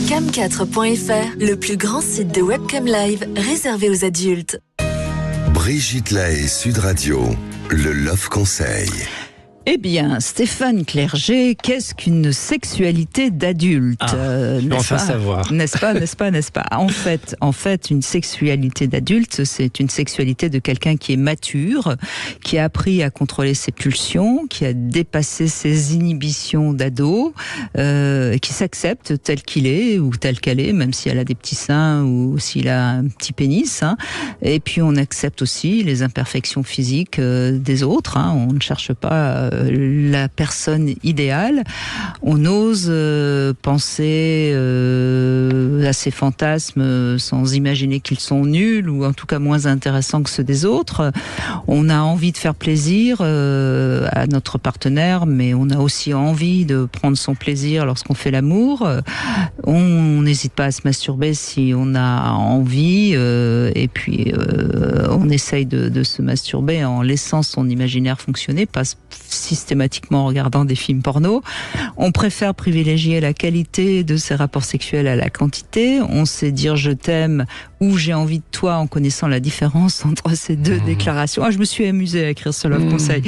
Cam4.fr, le plus grand site de webcam live réservé aux adultes. Brigitte Lahaie, Sud Radio, le Love Conseil. Eh bien, Stéphane Clerget, qu'est-ce qu'une sexualité d'adulte? Enfin savoir. N'est-ce pas? En fait, une sexualité d'adulte, c'est une sexualité de quelqu'un qui est mature, qui a appris à contrôler ses pulsions, qui a dépassé ses inhibitions d'ado, qui s'accepte tel qu'il est ou tel qu'elle est, même si elle a des petits seins ou s'il a un petit pénis. Hein. Et puis, on accepte aussi les imperfections physiques des autres. Hein. On ne cherche pas la personne idéale. On ose penser à ses fantasmes sans imaginer qu'ils sont nuls ou en tout cas moins intéressants que ceux des autres. On a envie de faire plaisir à notre partenaire, mais on a aussi envie de prendre son plaisir lorsqu'on fait l'amour. On n'hésite pas à se masturber si on a envie, et puis on essaye de se masturber en laissant son imaginaire fonctionner, pas systématiquement en regardant des films porno. On préfère privilégier la qualité de ses rapports sexuels à la quantité. On sait dire je t'aime ou j'ai envie de toi en connaissant la différence entre ces deux déclarations. Je me suis amusée à écrire ce Love Conseil.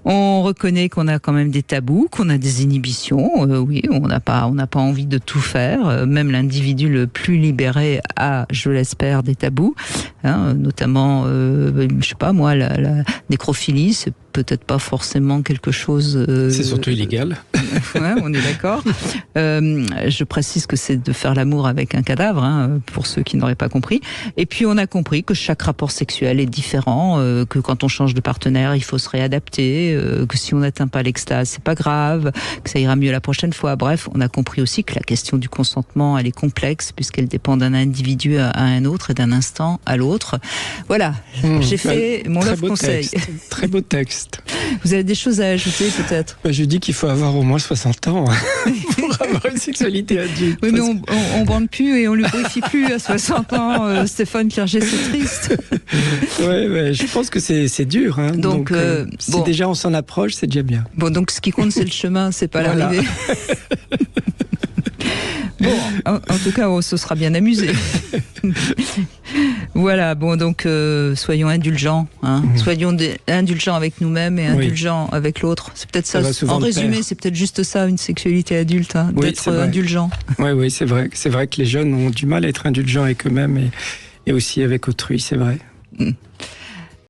On reconnaît qu'on a quand même des tabous, qu'on a des inhibitions. Oui, on n'a pas envie de tout faire. Même l'individu le plus libéré a, je l'espère, des tabous. Hein, notamment, je sais pas moi, la nécrophilie, c'est peut-être pas forcément quelque chose... c'est surtout illégal. Ouais, on est d'accord. Je précise que c'est de faire l'amour avec un cadavre, hein, pour ceux qui n'auraient pas compris. Et puis on a compris que chaque rapport sexuel est différent, que quand on change de partenaire, il faut se réadapter, que si on n'atteint pas l'extase, c'est pas grave, que ça ira mieux la prochaine fois. Bref, on a compris aussi que la question du consentement, elle est complexe puisqu'elle dépend d'un individu à un autre et d'un instant à l'autre. Voilà, j'ai fait mon Love Conseil. Très beau texte. Vous avez des choses à ajouter peut-être? Je dis qu'il faut avoir au moins 60 ans pour avoir une sexualité adulte. Oui, mais on bande plus et on lubrifie plus à 60 ans. Stéphane Clerget, c'est triste. Ouais, je pense que c'est dur. Hein. Donc si déjà on s'en approche, c'est déjà bien. Bon, donc ce qui compte, c'est le chemin, c'est pas l'arrivée. Bon, en tout cas, on se sera bien amusé. Voilà, bon, donc soyons indulgents. Hein. Soyons indulgents avec nous-mêmes et indulgents avec l'autre. C'est peut-être ça. En résumé, c'est peut-être juste ça, une sexualité adulte, hein, d'être indulgent. Oui, c'est vrai. C'est vrai que les jeunes ont du mal à être indulgents avec eux-mêmes et aussi avec autrui, c'est vrai.